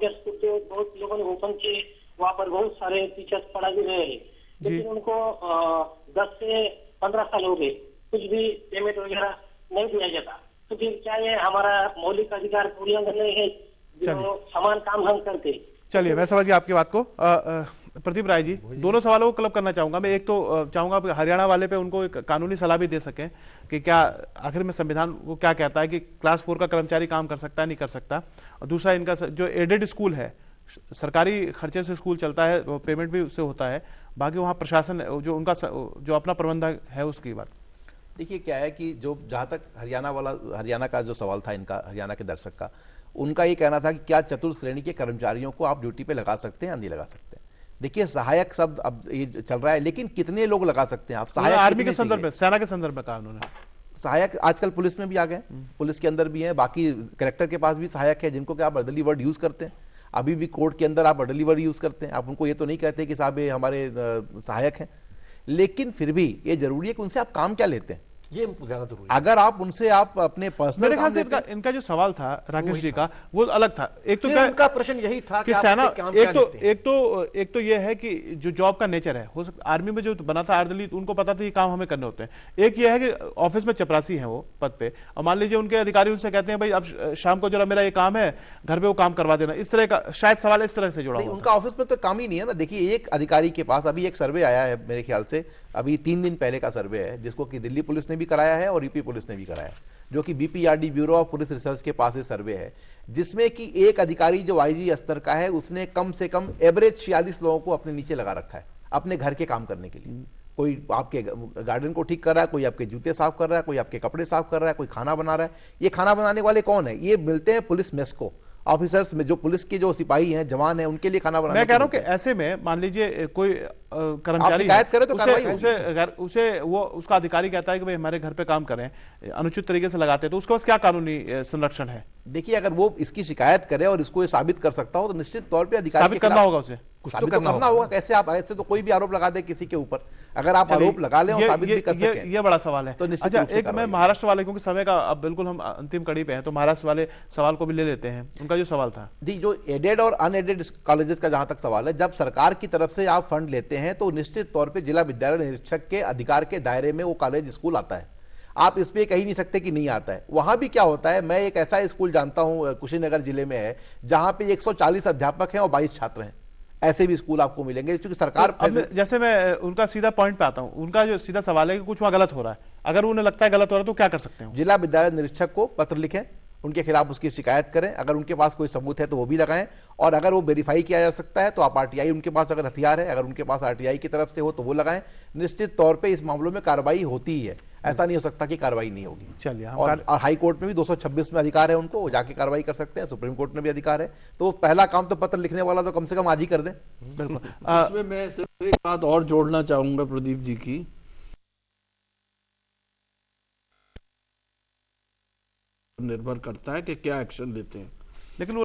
School के बहुत लोगों ने ओपन किए, वहाँ पर बहुत सारे टीचर्स पढ़ा भी रहे हैं, लेकिन उनको 10 से 15 साल हो गए, कुछ भी पेमेंट वगैरह नहीं दिया जाता। तो फिर क्या ये हमारा मौलिक अधिकार उल्लंघन नहीं है जो समान काम हम करते? चलिए, मैं समझ गया आपकी बात को। प्रदीप राय जी, दोनों सवालों को क्लब करना चाहूंगा मैं। एक तो चाहूंगा हरियाणा वाले पे उनको एक कानूनी सलाह भी दे सकें कि क्या आखिर में संविधान वो क्या कहता है कि क्लास 4 का कर्मचारी काम कर सकता है, नहीं कर सकता। और दूसरा, इनका जो एडेड स्कूल है, सरकारी खर्चे से स्कूल चलता है, पेमेंट भी उससे होता है, बाकी वहाँ प्रशासन जो उनका जो अपना प्रबंधक है उसकी बात। देखिए क्या है कि जो जहाँ तक हरियाणा का जो सवाल था इनका, हरियाणा के दर्शक का, उनका ये कहना था कि क्या चतुर्थ श्रेणी के कर्मचारियों को आप ड्यूटी पे लगा सकते हैं या नहीं लगा सकते हैं। देखिए सहायक शब्द अब ये चल रहा है, लेकिन कितने लोग लगा सकते हैं आप सहायक? आर्मी के संदर्भ में, सेना के संदर्भ में कहा उन्होंने। सहायक आजकल पुलिस में भी आ गए, पुलिस के अंदर भी है, बाकी कलेक्टर के पास भी सहायक है जिनको कि आप बदली वर्ड यूज करते हैं। अभी भी कोर्ट के अंदर आप बदली वर्ड यूज करते हैं, आप उनको ये तो नहीं कहते कि साहब ये हमारे सहायक हैं, लेकिन फिर भी ये जरूरी है कि उनसे आप काम क्या लेते हैं, ये ज्यादा जरूरी है। अगर आप उनसे आप अपने पर्सनल मेरे ख्याल से इनका जो सवाल था राकेश जी का वो अलग था। एक तो उनका प्रश्न यही था कि सेना, एक तो ये है कि जो जॉब का नेचर है, हो सकता आर्मी में जो बना था आर्दली, उनको पता था ये काम हमें करने होते हैं। एक ये है कि ऑफिस में चपरासी है वो पद पे, और मान लीजिए उनके अधिकारी उनसे कहते हैं भाई अब शाम को जरा मेरा ये काम है, घर पे वो काम करवा देना। इस तरह का शायद सवाल इस तरह से जुड़ा हुआ। उनका ऑफिस में तो काम ही नहीं है ना। देखिए एक अधिकारी के पास अभी एक सर्वे आया है, मेरे ख्याल से अभी 3 दिन पहले का सर्वे है, जिसको कि दिल्ली पुलिस ने भी कराया है और यूपी पुलिस ने भी कराया है, जो कि BPRD bureau of police research के पास ये सर्वे है, जिसमें कि एक अधिकारी जो आईजी स्तर का है उसने कम से कम एवरेज 46 लोगों को अपने नीचे लगा रखा है अपने घर के काम करने के लिए। कोई आपके गार्डन को ठीक कर रहा है, कोई आपके जूते साफ कर रहा है, कोई आपके कपड़े साफ कर रहा है, कोई खाना बना रहा है। ये खाना बनाने वाले कौन है? ये मिलते हैं पुलिस मेस को, ऑफिसर्स में, जो पुलिस के जो सिपाही हैं, जवान हैं, उनके लिए खाना बनाना। मैं कह रहा हूं कि ऐसे में मान लीजिए कोई कर्मचारी शिकायत करे तो उसे वो उसका अधिकारी कहता है कि भाई हमारे घर पे काम करें, अनुचित तरीके से लगाते हैं, तो उसके पास क्या कानूनी संरक्षण है? देखिए अगर वो इसकी शिकायत करे और इसको साबित कर सकता हो तो निश्चित तौर पे अधिकारी साबित करना होगा उसे, कुछ तो करना होगा। कैसे आप ऐसे तो कोई भी आरोप लगा दे किसी के ऊपर, अगर आप आरोप लगा लें और साबित भी कर सकें, ये बड़ा सवाल है। तो अच्छा, एक मैं महाराष्ट्र वाले, क्योंकि समय का अब बिल्कुल हम अंतिम कड़ी पे हैं, तो महाराष्ट्र वाले सवाल को भी ले लेते हैं। उनका जो सवाल था जी, जो एडेड और अनएडेड कॉलेजेस का जहां तक सवाल है, जब सरकार की तरफ से आप फंड लेते हैं तो निश्चित तौर पे जिला विद्यालय निरीक्षक के अधिकार के दायरे में वो कॉलेज स्कूल आता है। आप इस पे कह ही नहीं सकते कि नहीं आता है। वहां भी क्या होता है, मैं एक ऐसा स्कूल जानता हूं कुशीनगर जिले में है, जहां पे 140 अध्यापक हैं और 22 छात्र हैं। ऐसे भी स्कूल आपको मिलेंगे, क्योंकि सरकार जैसे मैं उनका सीधा पॉइंट पे आता हूं, उनका जो सीधा सवाल है कि कुछ वहां गलत हो रहा है, अगर उन्हें लगता है गलत हो रहा है तो क्या कर सकते हैं? जिला विद्यालय निरीक्षक को पत्र लिखें, उनके खिलाफ उसकी शिकायत करें, अगर उनके पास कोई सबूत है तो वो भी लगाएं, और अगर वो वेरीफाई किया जा सकता है तो आप आरटीआई, उनके पास अगर हथियार है, अगर उनके पास आरटीआई की तरफ से हो तो वो लगाएं। निश्चित तौर पे इस मामलों में कार्रवाई होती ही है, ऐसा नहीं हो सकता कि कार्रवाई नहीं होगी। चलिए, और हाई कोर्ट में भी 226 में अधिकार है उनको, वो जाके कार्रवाई कर सकते हैं, सुप्रीम कोर्ट में भी अधिकार है। तो पहला काम तो पत्र लिखने वाला तो कम से कम आज ही कर दें। बिल्कुल। इसमें मैं सिर्फ एक बात और जोड़ना चाहूंगा प्रदीप जी की, निर्भर करता है कि क्या एक्शन लेते हैं, लेकिन